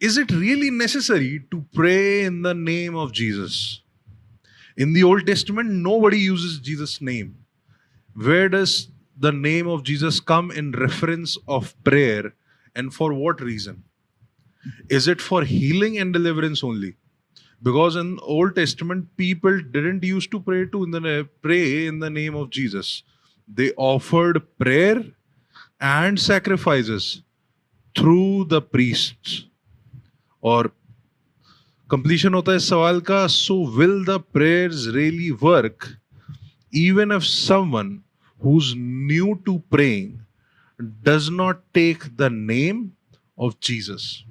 is it really necessary to pray in the name of Jesus? In the Old Testament, nobody uses Jesus' name. Where does the name of Jesus come in reference of prayer, and for what reason? Is it for healing and deliverance only? Because in Old Testament, people didn't used to pray in the name of Jesus. They offered prayer and sacrifices through the priests. और completion होता है इस सवाल का, so will the prayers really work even if someone who's new to praying does not take the name of Jesus?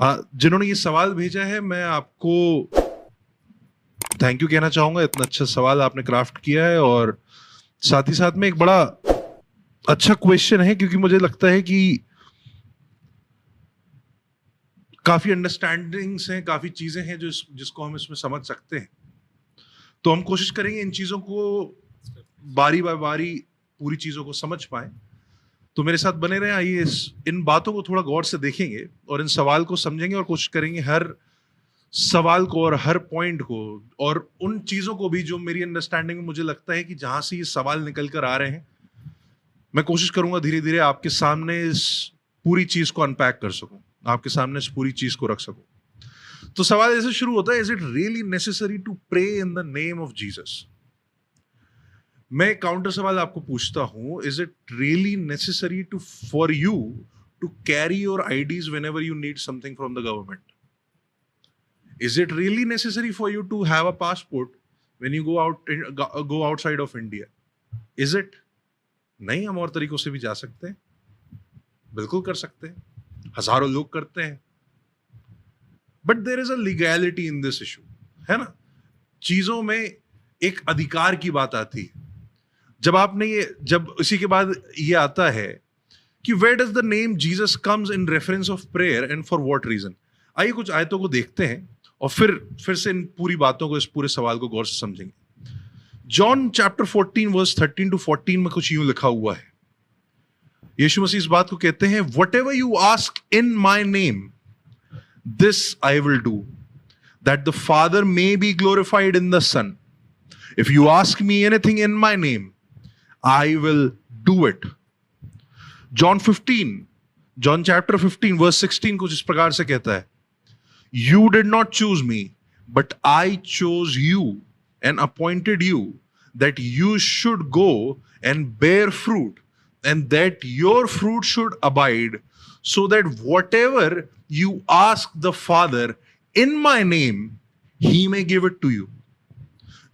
जिन्होंने ये सवाल भेजा है, मैं आपको थैंक यू कहना चाहूंगा. इतना अच्छा सवाल आपने क्राफ्ट किया है, और साथ ही साथ में एक बड़ा अच्छा क्वेश्चन है, क्योंकि मुझे लगता है कि काफी अंडरस्टैंडिंग्स हैं, काफी चीजें हैं जिसको हम इसमें समझ सकते हैं. तो हम कोशिश करेंगे इन चीजों को बारी बारी बारी पूरी चीजों को समझ पाए. तो मेरे साथ बने रहें. आइए इन बातों को थोड़ा गौर से देखेंगे और इन सवाल को समझेंगे, और कोशिश करेंगे हर सवाल को और हर पॉइंट को और उन चीजों को भी जो मेरी अंडरस्टैंडिंग में मुझे लगता है कि जहां से ये सवाल निकल कर आ रहे हैं, मैं कोशिश करूंगा धीरे धीरे आपके सामने इस पूरी चीज को अनपैक कर सकूं, आपके सामने इस पूरी चीज को रख सकूं. तो सवाल ऐसे शुरू होता है, is it really necessary to pray in the name of Jesus? मैं काउंटर सवाल आपको पूछता हूं, is it really necessary to for you to carry your IDs whenever you need something from the government? Is it really necessary for you to have a passport when you go outside of India? Is it? नहीं, हम और तरीकों से भी जा सकते हैं, बिल्कुल कर सकते हैं, हजारों लोग करते हैं. But there is a legality in this issue, है ना? चीजों में एक अधिकार की बात आती है. जब इसी के बाद ये आता है कि where does the name Jesus comes in reference of prayer and for what reason? आइए कुछ आयतों को देखते हैं और फिर से इन पूरी बातों को, इस पूरे सवाल को गौर से समझेंगे. जॉन चैप्टर 14 वर्स 13 to 14 में कुछ यूं लिखा हुआ है. यीशु मसीह इस बात को कहते हैं, whatever you ask in my name, this I will do, that the Father may be glorified in the Son. If you ask me anything in my name, I will do it. John chapter 15 verse 16 कुछ इस प्रकार से कहता है, You did not choose me, but I chose you and appointed you that you should go and bear fruit, and that your fruit should abide, so that whatever you ask the Father in my name, he may give it to you.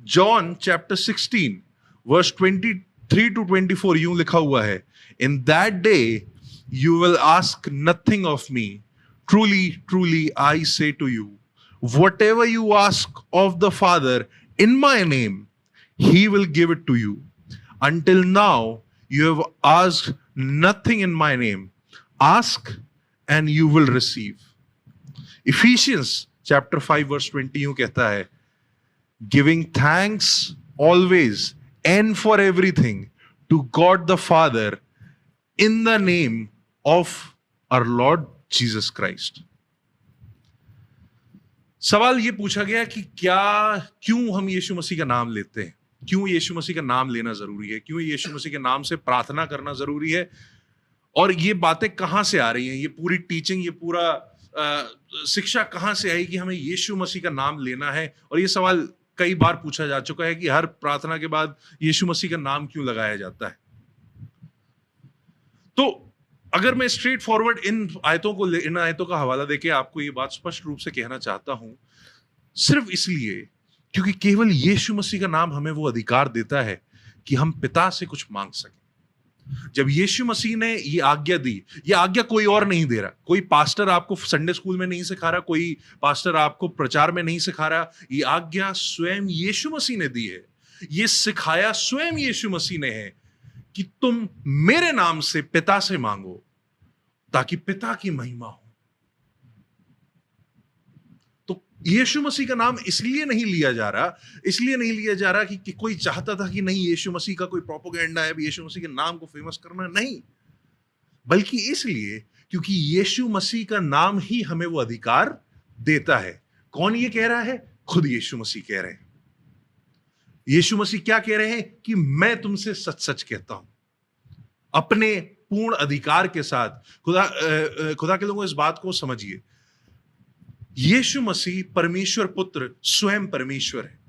John chapter 16 verse 23 to 24 यूं लिखा हुआ है, In that day you will ask nothing of me. Truly, truly, I say to you, whatever you ask of the Father in my name, he will give it to you. Until now, you have asked nothing in my name. Ask and you will receive. Ephesians chapter 5 verse 20 यूं कहता है, giving thanks always and for everything to God the Father in the name of our Lord Jesus Christ. सवाल ये पूछा गया कि क्यों हम यीशु मसीह का नाम लेते हैं, क्यों यीशु मसीह का नाम लेना जरूरी है, क्यों यीशु मसीह के नाम से प्रार्थना करना जरूरी है, और ये बातें कहां से आ रही हैं, ये पूरी टीचिंग, ये पूरा शिक्षा कहां से आई कि हमें यीशु मसीह का नाम लेना है. और ये सवाल कई बार पूछा जा चुका है कि हर प्रार्थना के बाद यीशु मसीह का नाम क्यों लगाया जाता है. तो अगर मैं स्ट्रेट फॉरवर्ड इन आयतों का हवाला देके आपको ये बात स्पष्ट रूप से कहना चाहता हूं, सिर्फ इसलिए क्योंकि केवल यीशु मसीह का नाम हमें वो अधिकार देता है कि हम पिता से कुछ मांग सकें. जब यीशु मसीह ने ये आज्ञा दी, ये आज्ञा कोई और नहीं दे रहा, कोई पास्टर आपको संडे स्कूल में नहीं सिखा रहा, कोई पास्टर आपको प्रचार में नहीं सिखा रहा, ये आज्ञा स्वयं यीशु मसीह ने दी है. ये सिखाया स्वयं यीशु मसीह ने है कि तुम मेरे नाम से पिता से मांगो ताकि पिता की महिमा हो. तो यीशु मसीह का नाम इसलिए नहीं लिया जा रहा कि कोई चाहता था कि नहीं यीशु मसीह का कोई प्रोपेगेंडा है, यीशु मसीह के नाम को फेमस करना, नहीं, बल्कि इसलिए क्योंकि यीशु मसीह का नाम ही हमें वो अधिकार देता है। कौन ये कह रहा है? खुद यीशु मसीह कह रहे हैं। यीशु मसीह क्या कह रहे हैं? कि मैं तुमसे सच सच कहता हूं, अपने पूर्ण अधिकार के साथ। खुदा के लोगों, इस बात को समझिए, यीशु मसीह परमेश्वर पुत्र स्वयं परमेश्वर है।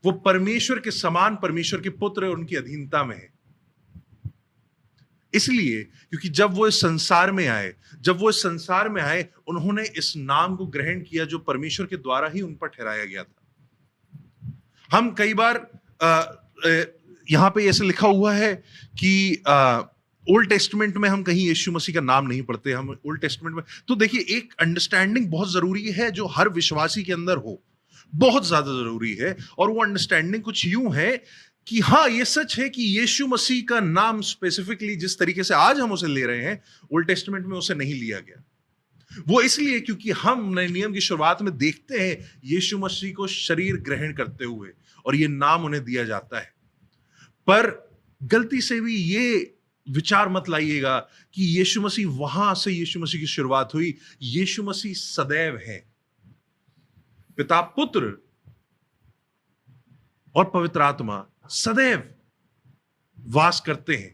वो परमेश्वर के समान परमेश्वर के पुत्र और उनकी अधीनता में है। इसलिए क्योंकि जब वो इस संसार में आए, उन्होंने इस नाम को ग्रहण किया जो परमेश्वर के द्वारा ही उन पर ठहराया गया था। हम कई बार यहां पे ऐसे लिखा हुआ है कि ओल्ड टेस्टमेंट में हम कहीं यीशु मसीह का नाम नहीं पढ़ते। हम ओल्ड टेस्टमेंट में, तो देखिए, एक अंडरस्टैंडिंग बहुत जरूरी है जो हर विश्वासी के अंदर हो, बहुत ज्यादा जरूरी है। और वो अंडरस्टैंडिंग कुछ यूं है कि हाँ, ये सच है कि यीशु मसीह का नाम स्पेसिफिकली जिस तरीके से आज हम उसे ले रहे हैं, ओल्ड टेस्टमेंट में उसे नहीं लिया गया। वो इसलिए क्योंकि हम नए नियम की शुरुआत में देखते हैं यीशु मसीह को शरीर ग्रहण करते हुए, और ये नाम उन्हें दिया जाता है। पर गलती से भी ये विचार मत लाइएगा कि यीशु मसीह, वहां से यीशु मसीह की शुरुआत हुई। यीशु मसीह सदैव है। पिता, पुत्र और पवित्र आत्मा सदैव वास करते हैं,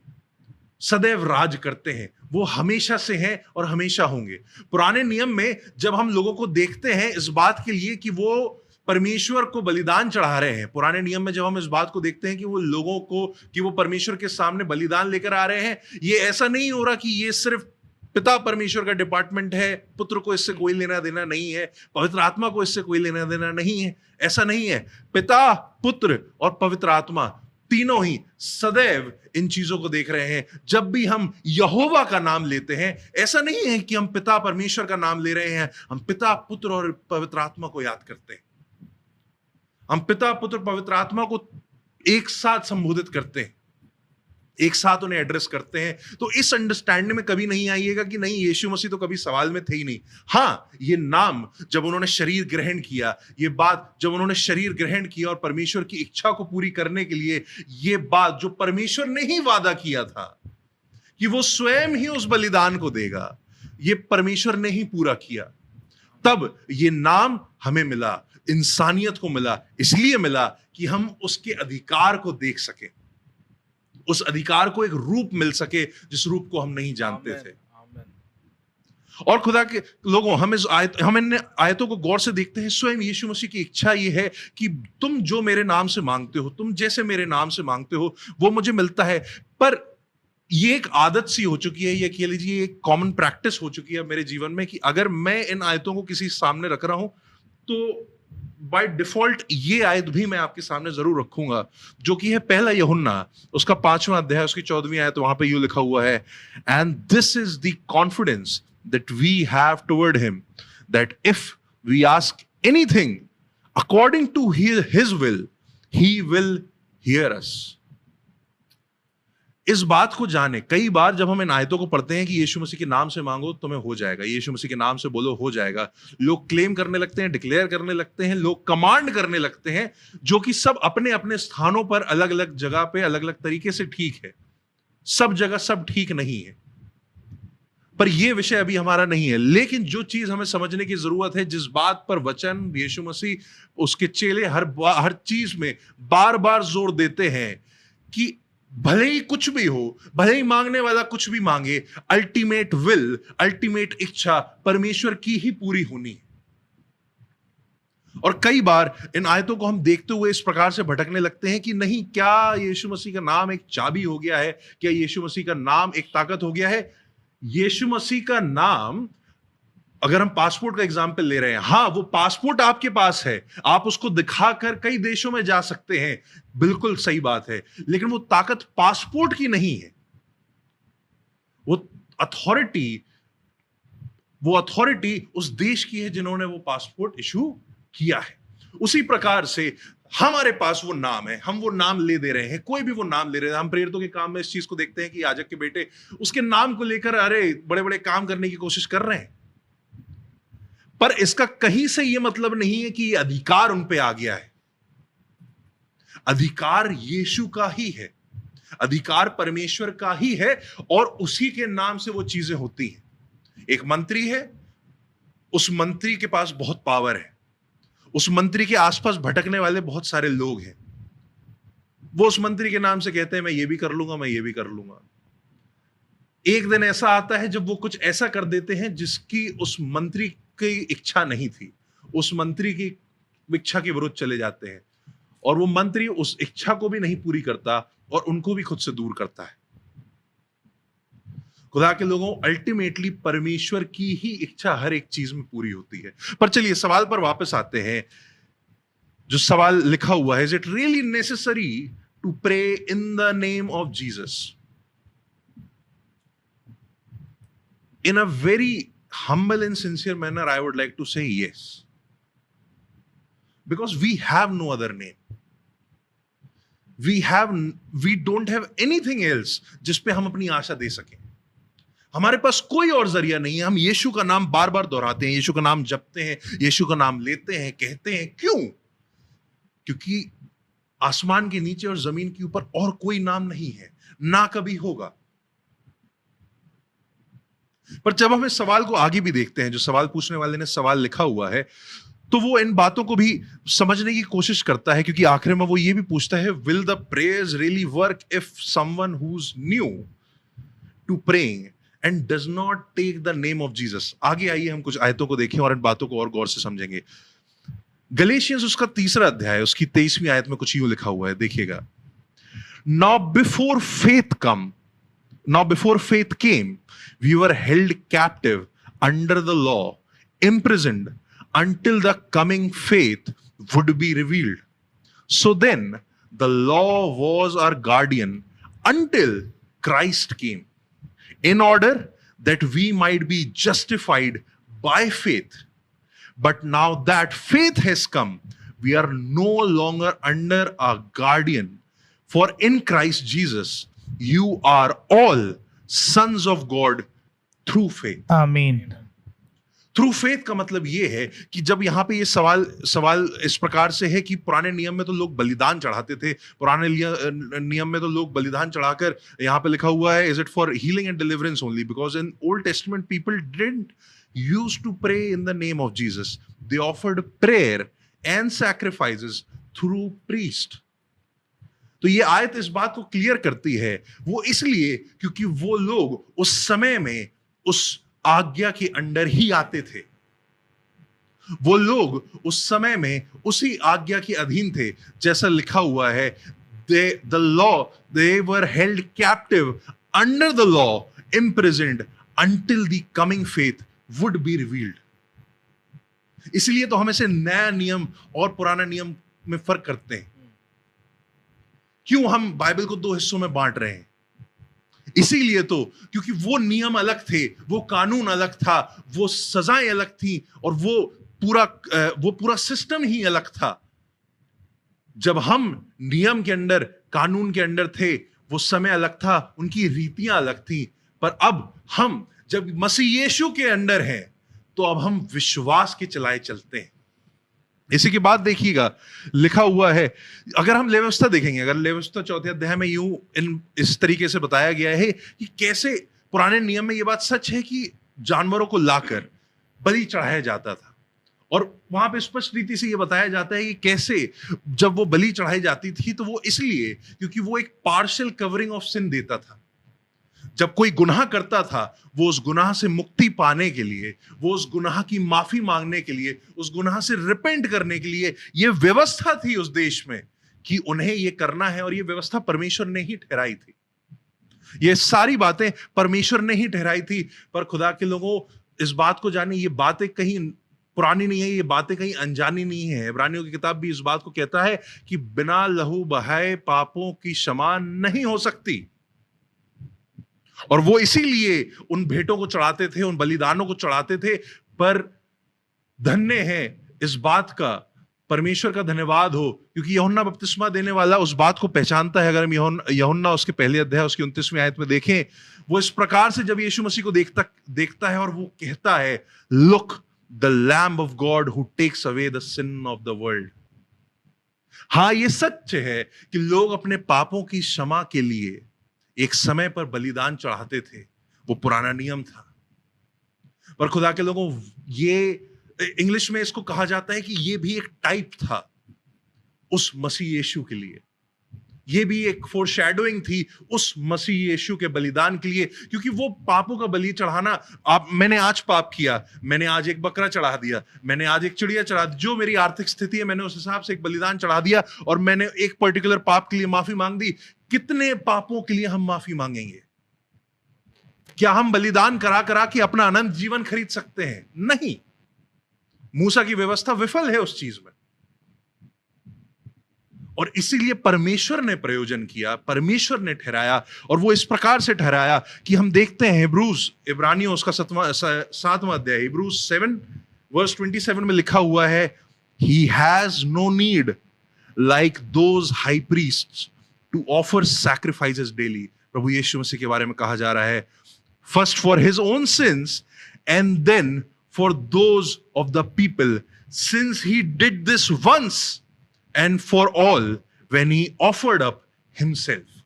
सदैव राज करते हैं। वो हमेशा से हैं और हमेशा होंगे। पुराने नियम में जब हम लोगों को देखते हैं इस बात के लिए कि वो परमेश्वर को बलिदान चढ़ा रहे हैं, पुराने नियम में जब हम इस बात को देखते हैं कि वो लोगों को, कि वो परमेश्वर के सामने बलिदान लेकर आ रहे हैं, ये ऐसा नहीं हो रहा कि ये सिर्फ पिता परमेश्वर का डिपार्टमेंट है, पुत्र को इससे कोई लेना देना नहीं है, पवित्र आत्मा को इससे कोई लेना देना नहीं है। ऐसा नहीं है। पिता, पुत्र और पवित्र आत्मा तीनों ही सदैव इन चीजों को देख रहे हैं। जब भी हम यहोवा का नाम लेते हैं, ऐसा नहीं है कि हम पिता परमेश्वर का नाम ले रहे हैं, हम पिता, पुत्र और पवित्र आत्मा को याद करते हैं। हम पिता, पुत्र, पवित्र आत्मा को एक साथ संबोधित करते हैं, एक साथ उन्हें एड्रेस करते हैं। तो इस अंडरस्टैंडिंग में कभी नहीं आइएगा कि नहीं, यीशु मसीह तो कभी सवाल में थे ही नहीं। हां, ये नाम जब उन्होंने शरीर ग्रहण किया, ये बात जब उन्होंने शरीर ग्रहण किया और परमेश्वर की इच्छा को पूरी करने के लिए, ये बात जो परमेश्वर ने ही वादा किया था कि वो स्वयं ही उस बलिदान को देगा, ये परमेश्वर ने ही पूरा किया। तब ये नाम हमें मिला, इंसानियत को मिला। इसलिए मिला कि हम उसके अधिकार को देख सके, उस अधिकार को एक रूप मिल सके जिस रूप को हम नहीं जानते थे। और खुदा के लोगों, हम इन आयतों को गौर से देखते हैं। स्वयं यीशु मसीह की इच्छा यह है कि तुम जो मेरे नाम से मांगते हो, तुम जैसे मेरे नाम से मांगते हो, वो मुझे मिलता है। पर ये एक आदत सी हो चुकी है, ये कह लीजिए एक कॉमन प्रैक्टिस हो चुकी है मेरे जीवन में कि अगर मैं इन आयतों को किसी सामने रख रहा हूं, तो बाय डिफॉल्ट ये आयत भी मैं आपके सामने जरूर रखूंगा, जो कि है पहला यूहन्ना उसका 5वां अध्याय उसकी 14वीं आयत। वहां पे यूं लिखा हुआ है, and this is the confidence that we have toward him, that if we ask anything according to his will, he will hear us. इस बात को जाने, कई बार जब हम इन आयतों को पढ़ते हैं कि यीशु मसीह के नाम से मांगो तुम्हें हो जाएगा, यीशु मसीह के नाम से बोलो हो जाएगा, लोग क्लेम करने लगते हैं, डिक्लेयर करने लगते हैं, लोग कमांड करने लगते हैं, जो कि सब अपने अपने स्थानों पर अलग अलग जगह पे अलग अलग तरीके से ठीक है। सब जगह सब ठीक नहीं है, पर यह विषय अभी हमारा नहीं है। लेकिन जो चीज हमें समझने की जरूरत है, जिस बात पर वचन, यीशु मसीह, उसके चेले हर चीज में बार बार जोर देते हैं कि भले ही कुछ भी हो, भले ही मांगने वाला कुछ भी मांगे, अल्टीमेट विल, अल्टीमेट इच्छा परमेश्वर की ही पूरी होनी है। और कई बार इन आयतों को हम देखते हुए इस प्रकार से भटकने लगते हैं कि नहीं, क्या यीशु मसीह का नाम एक चाबी हो गया है? क्या यीशु मसीह का नाम एक ताकत हो गया है? यीशु मसीह का नाम, अगर हम पासपोर्ट का एग्जाम्पल ले रहे हैं, हां, वो पासपोर्ट आपके पास है, आप उसको दिखाकर कई देशों में जा सकते हैं, बिल्कुल सही बात है, लेकिन वो ताकत पासपोर्ट की नहीं है। वो अथॉरिटी उस देश की है जिन्होंने वो पासपोर्ट इशू किया है। उसी प्रकार से हमारे पास वो नाम है, हम वो नाम ले दे रहे हैं, कोई भी वो नाम ले रहे हैं। हम प्रेरितों के काम में इस चीज को देखते हैं कि याजक के बेटे उसके नाम को लेकर अरे बड़े बड़े काम करने की कोशिश कर रहे हैं, पर इसका कहीं से यह मतलब नहीं है कि यह अधिकार उन पे आ गया है। अधिकार यीशु का ही है, अधिकार परमेश्वर का ही है और उसी के नाम से वो चीजें होती हैं। एक मंत्री है, उस मंत्री के पास बहुत पावर है, उस मंत्री के आसपास भटकने वाले बहुत सारे लोग हैं, वो उस मंत्री के नाम से कहते हैं मैं ये भी कर लूंगा, मैं ये भी कर लूंगा। एक दिन ऐसा आता है जब वो कुछ ऐसा कर देते हैं जिसकी उस मंत्री की इच्छा नहीं थी, उस मंत्री की इच्छा के विरुद्ध चले जाते हैं और वो मंत्री उस इच्छा को भी नहीं पूरी करता और उनको भी खुद से दूर करता है। खुदा के लोगों, अल्टीमेटली परमेश्वर की ही इच्छा हर एक चीज में पूरी होती है। पर चलिए सवाल पर वापस आते हैं। जो सवाल लिखा हुआ है, is it really necessary to pray in the name of Jesus? In a very humble and sincere manner, I would like to say yes. Because we have no other name. We don't have anything else जिस पे हम अपनी आशा दे सकें। हमारे पास कोई और जरिया नहीं है। हम यीशु का नाम बार बार दोहराते हैं, यीशु का नाम जपते हैं, यीशु का नाम लेते हैं, कहते हैं। क्यों? क्योंकि आसमान के नीचे और जमीन के ऊपर और कोई नाम नहीं है, ना कभी होगा। पर जब हम इस सवाल को आगे भी देखते हैं, जो सवाल पूछने वाले ने सवाल लिखा हुआ है, तो वो इन बातों को भी समझने की कोशिश करता है, क्योंकि आखिर में वो ये भी पूछता है, will the prayers really work if someone who is new to praying and does not take the name of Jesus? आगे आइए हम कुछ आयतों को देखें और इन बातों को और गौर से समझेंगे। गलेशियंस उसका 3रा अध्याय, उसकी 23वीं आयत में कुछ यूं लिखा हुआ है, देखिएगा। Now before faith came, we were held captive under the law, imprisoned until the coming faith would be revealed. So then, the law was our guardian until Christ came, in order that we might be justified by faith. But now that faith has come, we are no longer under a guardian. For in Christ Jesus, you are all sons of God through faith. आमीन। Through faith का मतलब यह है कि जब यहां पे ये सवाल इस प्रकार से है कि पुराने नियम में तो लोग बलिदान चढ़ाते थे, पुराने नियम में तो लोग बलिदान चढ़ाकर, यहां पे लिखा हुआ है, is it for healing and deliverance only? Because in old testament people didn't used to pray in the name of Jesus, they offered prayer and sacrifices through priest. तो ये आयत इस बात को क्लियर करती है, वो इसलिए क्योंकि वो लोग उस समय में उस आज्ञा के अंडर ही आते थे, वो लोग उस समय में उसी आज्ञा के अधीन थे। जैसा लिखा हुआ है, they were held captive under the law, imprisoned until the coming faith would be revealed. इसलिए तो हम ऐसे नया नियम और पुराना नियम में फर्क करते हैं। क्यों हम बाइबल को 2 हिस्सों में बांट रहे हैं? इसीलिए तो क्योंकि वो नियम अलग थे, वो कानून अलग था, वो सजाएं अलग थी, और वो पूरा सिस्टम ही अलग था। जब हम नियम के अंडर, कानून के अंडर थे, वो समय अलग था, उनकी रीतियां अलग थी। पर अब हम जब मसीह यीशु के अंडर हैं, तो अब हम विश्वास के चलाए चलते हैं। इसी के बाद देखिएगा, लिखा हुआ है, अगर हम लेवी व्यवस्था देखेंगे, अगर लेवी व्यवस्था 4थे अध्याय में इस तरीके से बताया गया है कि कैसे पुराने नियम में यह बात सच है कि जानवरों को लाकर बलि चढ़ाया जाता था, और वहां पे स्पष्ट रीति से यह बताया जाता है कि कैसे जब वो बलि चढ़ाई जाती थी, तो वो इसलिए क्योंकि वो एक पार्शियल कवरिंग ऑफ सिन देता था। जब कोई गुनाह करता था, वो उस गुनाह से मुक्ति पाने के लिए, वो उस गुनाह की माफी मांगने के लिए, उस गुनाह से रिपेंट करने के लिए, ये व्यवस्था थी उस देश में कि उन्हें ये करना है, और ये व्यवस्था परमेश्वर ने ही ठहराई थी। ये सारी बातें परमेश्वर ने ही ठहराई थी। पर खुदा के लोगों, इस बात को जाने, ये बातें कहीं पुरानी नहीं है, ये बातें कहीं अनजानी नहीं है। इब्रानियों की किताब भी इस बात को कहता है कि बिना लहू बहाए पापों की क्षमा नहीं हो सकती। और वो इसीलिए उन भेंटों को चढ़ाते थे, उन बलिदानों को चढ़ाते थे। पर धन्य है इस बात का, परमेश्वर का धन्यवाद हो, क्योंकि यूहन्ना बपतिस्मा देने वाला उस बात को पहचानता है। अगर हम यूहन्ना उसके पहले अध्याय उसकी 29वीं आयत में देखें, वो इस प्रकार से जब यीशु मसीह को देखता है और वो कहता है, look the lamb of God who takes away the sin of the world. हाँ, ये सच है कि लोग अपने पापों की क्षमा के लिए एक समय पर बलिदान चढ़ाते थे, वो पुराना नियम था। पर खुदा के लोगों, ये इंग्लिश में इसको कहा जाता है कि ये भी एक टाइप था उस मसीह यीशु के लिए। ये भी एक फोरशैडोइंग थी उस मसीह यीशु के बलिदान के लिए, क्योंकि वो पापों का बलि चढ़ाना, मैंने आज पाप किया, मैंने आज एक बकरा चढ़ा दिया, मैंने आज एक चिड़िया चढ़ा दी, जो मेरी आर्थिक स्थिति है मैंने उस हिसाब से एक बलिदान चढ़ा दिया और मैंने एक पर्टिकुलर पाप के लिए माफी मांग दी। कितने पापों के लिए हम माफी मांगेंगे? क्या हम बलिदान करा करा के अपना अनंत जीवन खरीद सकते हैं? नहीं। मूसा की व्यवस्था विफल है उस चीज में, और इसीलिए परमेश्वर ने प्रयोजन किया, परमेश्वर ने ठहराया, और वो इस प्रकार से ठहराया कि हम देखते हैं इब्रानियों उसका 7वां अध्याय, हिब्रूज 7 वर्स 27 में लिखा हुआ है, he has no need like those high priests to offer sacrifices daily. प्रभु यीशु मसीह के बारे में कहा जा रहा है, first for his own sins and then for those of the people, sins he did this once and for all when he offered up himself।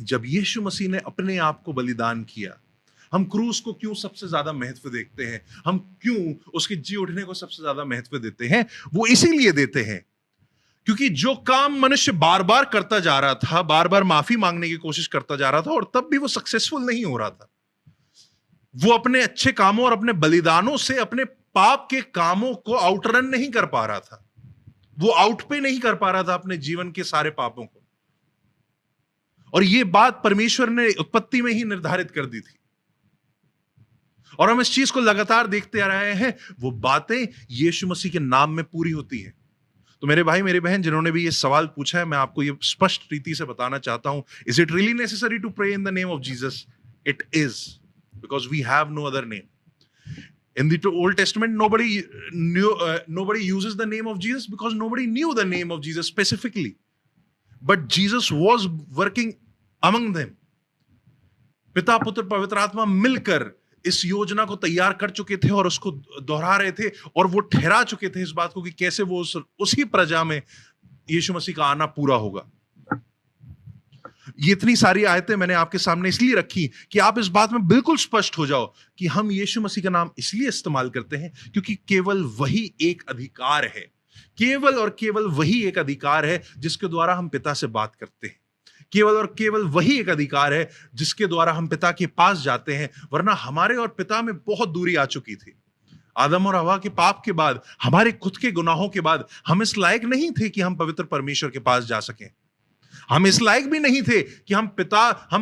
जब यीशु मसीह ने अपने आप को बलिदान किया, हम क्रूस को क्यों सबसे ज्यादा महत्व देखते हैं, हम क्यों उसके जी उठने को सबसे ज्यादा महत्व देते हैं? वो इसीलिए देते हैं क्योंकि जो काम मनुष्य बार बार करता जा रहा था, बार बार माफी मांगने की कोशिश करता जा रहा था और तब भी वो सक्सेसफुल नहीं हो रहा था, वो अपने अच्छे कामों और अपने बलिदानों से अपने पाप के कामों को आउटरन नहीं कर पा रहा था, वो आउट पे नहीं कर पा रहा था अपने जीवन के सारे पापों को। और ये बात परमेश्वर ने उत्पत्ति में ही निर्धारित कर दी थी, और हम इस चीज को लगातार देखते आ रहे हैं। वो बातें यीशु मसीह के नाम में पूरी होती हैं। तो मेरे भाई मेरे बहन जिन्होंने भी ये सवाल पूछा है, मैं आपको ये स्पष्ट रीति से बताना चाहता हूं, is it really necessary to pray in the name of Jesus? It is, because we have no other name. In the Old Testament, nobody uses the name of Jesus because nobody knew the name of Jesus specifically. But Jesus was working among them. पिता पुत्र पवित्र आत्मा मिलकर इस योजना को तैयार कर चुके थे और उसको दोहरा रहे थे, और वो ठहरा चुके थे इस बात को कि कैसे वो उसी प्रजा में यीशु मसीह का आना पूरा होगा। ये इतनी सारी आयतें मैंने आपके सामने इसलिए रखी कि आप इस बात में बिल्कुल स्पष्ट हो जाओ कि हम यीशु मसीह का नाम इसलिए इस्तेमाल करते हैं क्योंकि केवल वही एक अधिकार है, केवल और केवल वही एक अधिकार है जिसके द्वारा हम पिता से बात करते हैं, केवल और केवल वही एक अधिकार है जिसके द्वारा हम पिता के पास जाते हैं। वरना हमारे और पिता में बहुत दूरी आ चुकी थी। आदम और हवा के पाप के बाद, हमारे खुद के गुनाहों के बाद हम इस लायक नहीं थे कि हम पवित्र परमेश्वर के पास जा सकें। हम इस लायक भी नहीं थे कि हम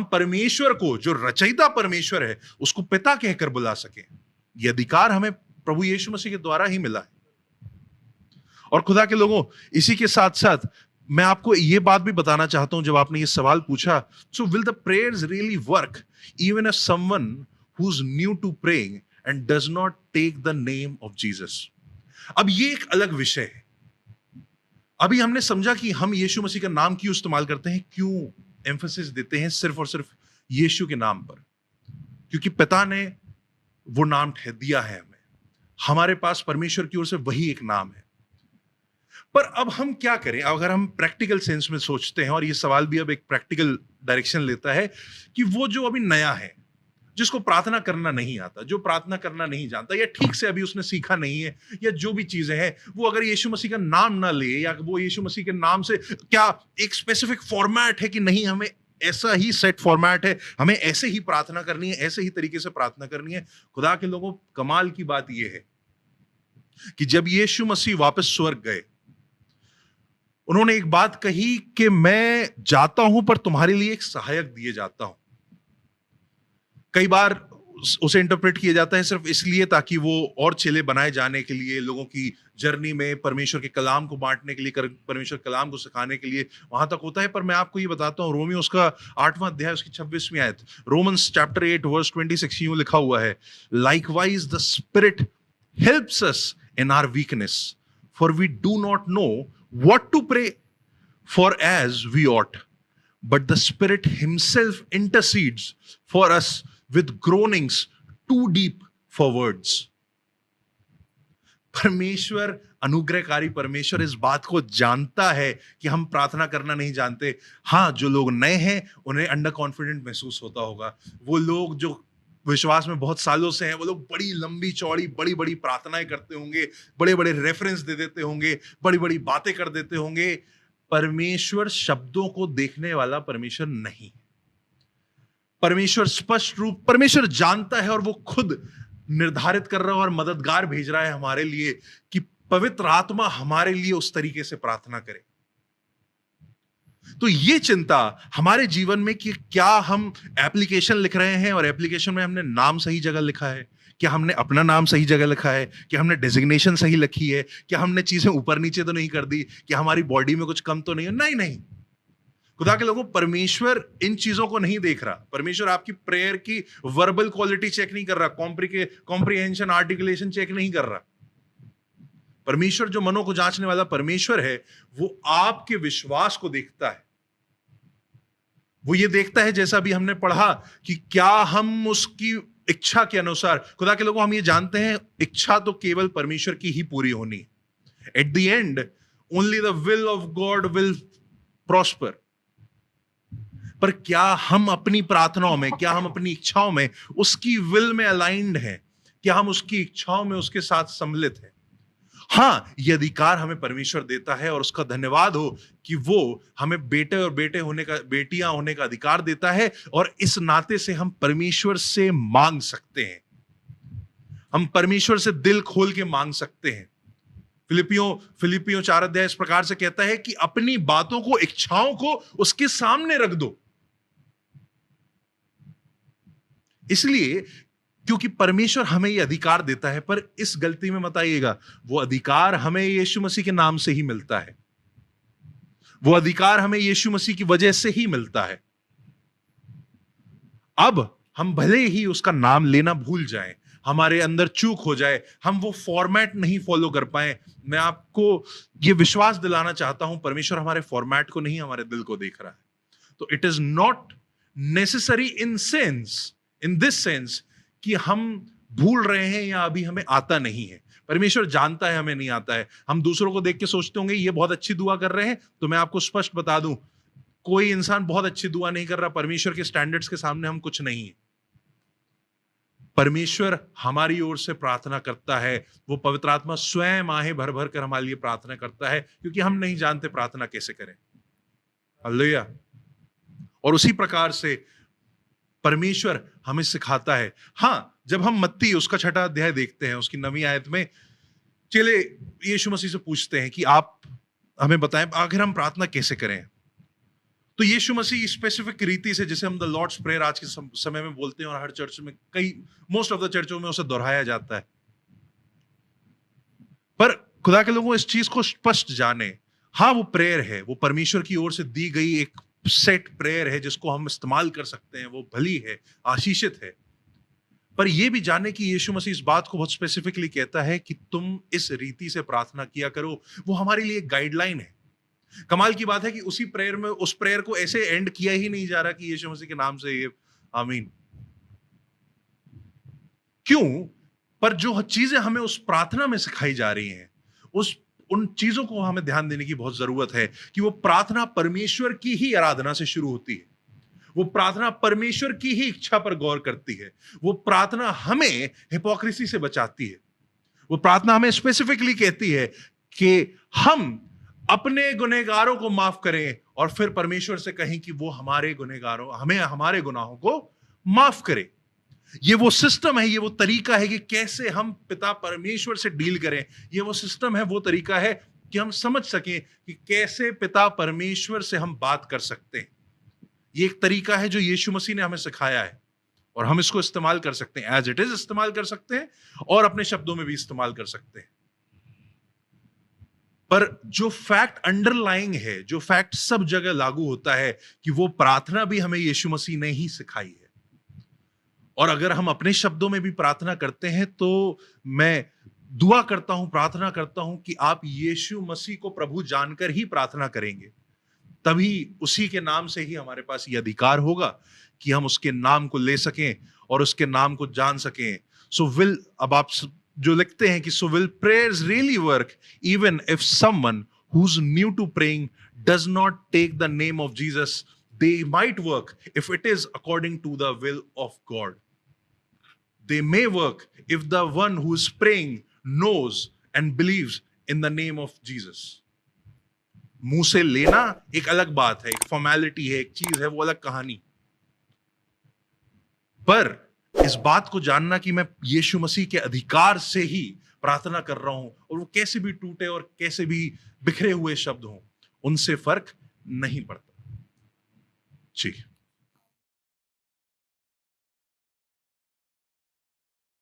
परमेश्वर को, जो रचयिता परमेश्वर है, उसको पिता कहकर बुला सके। यह अधिकार हमें प्रभु यीशु मसीह के द्वारा ही मिला है। और खुदा के लोगों, इसी के साथ साथ मैं आपको यह बात भी बताना चाहता हूं, जब आपने ये सवाल पूछा, so will the prayers really work even if someone who is new to praying and does not take the name of Jesus? अब ये एक अलग विषय है। अभी हमने समझा कि हम यीशु मसीह का नाम क्यों इस्तेमाल करते हैं, क्यों एम्फेसिस देते हैं सिर्फ और सिर्फ यीशु के नाम पर, क्योंकि पिता ने वो नाम दिया है हमें, हमारे पास परमेश्वर की ओर से वही एक नाम है। पर अब हम क्या करें? अगर हम प्रैक्टिकल सेंस में सोचते हैं, और ये सवाल भी अब एक प्रैक्टिकल डायरेक्शन लेता है कि वो जो अभी नया है, जिसको प्रार्थना करना नहीं आता, जो प्रार्थना करना नहीं जानता, या ठीक से अभी उसने सीखा नहीं है, या जो भी चीजें हैं, वो अगर यीशु मसीह का नाम ना ले, या वो यीशु मसीह के नाम से, क्या एक स्पेसिफिक फॉर्मेट है कि नहीं, हमें ऐसा ही सेट फॉर्मेट है, हमें ऐसे ही प्रार्थना करनी है, ऐसे ही तरीके से प्रार्थना करनी है? खुदा के लोगों, कमाल की बात यह है कि जब यीशु मसीह वापस स्वर्ग गए, उन्होंने एक बात कही कि मैं जाता हूं पर तुम्हारे लिए एक सहायक दिए जाता हूं। कई बार उसे इंटरप्रेट किया जाता है सिर्फ इसलिए ताकि वो और चेले बनाए जाने के लिए, लोगों की जर्नी में परमेश्वर के कलाम को बांटने के लिए, परमेश्वर कलाम को सिखाने के लिए वहां तक होता है। पर मैं आपको ये बताता हूँ, रोमियो उसका 8वां अध्याय उसकी 26वीं आयत, रोमन्स चैप्टर 8 वर्स 26 यूं लिखा हुआ है, likewise the spirit helps us in our weakness, for we do not know what to pray for as we ought, but the spirit himself intercedes for us with groanings too deep for words। परमेश्वर अनुग्रहकारी परमेश्वर इस बात को जानता है कि हम प्रार्थना करना नहीं जानते। हाँ, जो लोग नए हैं उन्हें अंडर कॉन्फिडेंट महसूस होता होगा। वो लोग जो विश्वास में बहुत सालों से हैं, वो लोग बड़ी लंबी चौड़ी बड़ी बड़ी प्रार्थनाएं करते होंगे, बड़े बड़े रेफरेंस दे देते होंगे, बड़ी बड़ी बातें कर देते होंगे। परमेश्वर शब्दों को देखने वाला परमेश्वर नहीं। परमेश्वर स्पष्ट रूप, परमेश्वर जानता है और वो खुद निर्धारित कर रहा है और मददगार भेज रहा है हमारे लिए कि पवित्र आत्मा हमारे लिए उस तरीके से प्रार्थना करे। तो ये चिंता हमारे जीवन में कि क्या हम एप्लीकेशन लिख रहे हैं और एप्लीकेशन में हमने नाम सही जगह लिखा है, क्या हमने अपना नाम सही जगह लिखा है, क्या हमने डेजिग्नेशन सही लिखी है, क्या हमने चीजें ऊपर नीचे तो नहीं कर दी, क्या हमारी बॉडी में कुछ कम तो नहीं है। नहीं नहीं, खुदा के लोगों, परमेश्वर इन चीजों को नहीं देख रहा। परमेश्वर आपकी प्रेयर की वर्बल क्वालिटी चेक नहीं कर रहा, कॉम्प्रिहेंशन आर्टिकुलेशन चेक नहीं कर रहा। परमेश्वर जो मनों को जांचने वाला परमेश्वर है, वो आपके विश्वास को देखता है। वो ये देखता है, जैसा भी हमने पढ़ा, कि क्या हम उसकी इच्छा के अनुसार, खुदा के लोगों, हम ये जानते हैं इच्छा तो केवल परमेश्वर की ही पूरी होनी है। At the end only the will of God will prosper. पर क्या हम अपनी प्रार्थनाओं में, क्या हम अपनी इच्छाओं में उसकी विल में अलाइंड हैं? क्या हम उसकी इच्छाओं में उसके साथ सम्मिलित हैं? हाँ, ये अधिकार हमें परमेश्वर देता है और उसका धन्यवाद हो कि वो हमें बेटे और बेटियां होने का अधिकार देता है, और इस नाते से हम परमेश्वर से मांग सकते हैं। हम परमेश्वर से दिल खोल के मांग सकते हैं। फिलिपियों 4 इस प्रकार से कहता है कि अपनी बातों को, इच्छाओं को उसके सामने रख दो। इसलिए क्योंकि परमेश्वर हमें यह अधिकार देता है, पर इस गलती में मत आइएगा, वो अधिकार हमें यीशु मसीह के नाम से ही मिलता है। वो अधिकार हमें यीशु मसीह की वजह से ही मिलता है। अब हम भले ही उसका नाम लेना भूल जाएं, हमारे अंदर चूक हो जाए, हम वो फॉर्मेट नहीं फॉलो कर पाए, मैं आपको ये विश्वास दिलाना चाहता हूं, परमेश्वर हमारे फॉर्मेट को नहीं, हमारे दिल को देख रहा है। तो it is not necessary in this sense कि हम भूल रहे हैं या अभी हमें आता नहीं है। परमेश्वर जानता है हमें नहीं आता है। हम दूसरों को देख के सोचते होंगे ये बहुत अच्छी दुआ कर रहे हैं, तो मैं आपको स्पष्ट बता दूं, कोई इंसान बहुत अच्छी दुआ नहीं कर रहा। परमेश्वर के स्टैंडर्ड्स के सामने हम कुछ नहीं है। परमेश्वर हमारी ओर से प्रार्थना करता है, वो पवित्र आत्मा स्वयं आहें भर भर कर हमारे लिए प्रार्थना करता है, क्योंकि हम नहीं जानते प्रार्थना कैसे करें। हालेलुया। और उसी प्रकार से परमेश्वर हमें सिखाता है। हाँ, जब हम मत्ती उसका 6 अध्याय देखते हैं, उसकी 9वीं आयत में चले यीशु मसीह से पूछते हैं कि आप हमें बताएं आखिर हम प्रार्थना कैसे करें। तो यीशु मसीह स्पेसिफिक रीति से, जिसे हम द लॉर्ड्स प्रेयर आज के समय में बोलते हैं, और हर चर्च में, मोस्ट ऑफ द चर्चों में उसे दोहराया जाता है। पर खुदा के लोगों इस चीज को स्पष्ट जाने, हाँ वो प्रेयर है, वो परमेश्वर की ओर से दी गई एक सेट प्रेयर है जिसको हम इस्तेमाल कर सकते हैं, वो भली है, आशीषित है। पर यह भी जाने कि यीशु मसीह इस बात को बहुत स्पेसिफिकली कहता है कि तुम इस रीति से प्रार्थना किया करो। वो हमारे लिए एक गाइडलाइन है। कमाल की बात है कि उसी प्रेयर में, उस प्रेयर को ऐसे एंड किया ही नहीं जा रहा कि यीशु मसीह के नाम से ये आमीन। क्यों? पर जो चीजें हमें उस प्रार्थना में सिखाई जा रही हैं, उन चीजों को हमें ध्यान देने की बहुत जरूरत है कि वो प्रार्थना परमेश्वर की ही आराधना से शुरू होती है। वो प्रार्थना परमेश्वर की ही इच्छा पर गौर करती है। वो प्रार्थना हमें हिपोक्रेसी से बचाती है। वो प्रार्थना हमें स्पेसिफिकली कहती है कि हम अपने गुनहगारों को माफ करें और फिर परमेश्वर से कहें कि वो हमारे गुनाहों को माफ करे। ये वो सिस्टम है, ये वो तरीका है कि कैसे हम पिता परमेश्वर से डील करें। ये वो सिस्टम है, वो तरीका है कि हम समझ सकें कि कैसे पिता परमेश्वर से हम बात कर सकते हैं। ये एक तरीका है जो यीशु मसीह ने हमें सिखाया है, और हम इसको इस्तेमाल कर सकते हैं, एज इट इज इस्तेमाल कर सकते हैं, और अपने शब्दों में भी इस्तेमाल कर सकते हैं। पर जो फैक्ट अंडरलाइंग है, जो फैक्ट सब जगह लागू होता है, कि वो प्रार्थना भी हमें यीशु मसीह ने ही सिखाई है। और अगर हम अपने शब्दों में भी प्रार्थना करते हैं, तो मैं दुआ करता हूं, प्रार्थना करता हूं कि आप यीशु मसीह को प्रभु जानकर ही प्रार्थना करेंगे। तभी उसी के नाम से ही हमारे पास यह अधिकार होगा कि हम उसके नाम को ले सकें और उसके नाम को जान सकें। अब आप जो लिखते हैं कि so will prayers really work even if someone who's new to praying does not take the name of Jesus? They might work if it is according to the will of God. They may work if the one who is praying knows and believes in the name of Jesus. मुंह से लेना एक अलग बात है, एक formality है, एक चीज है, वो अलग कहानी। पर इस बात को जानना कि मैं यीशु मसीह के अधिकार से ही प्रार्थना कर रहा हूं, और वो कैसे भी टूटे और कैसे भी बिखरे हुए शब्द हों, उनसे फर्क नहीं पड़ता। जी।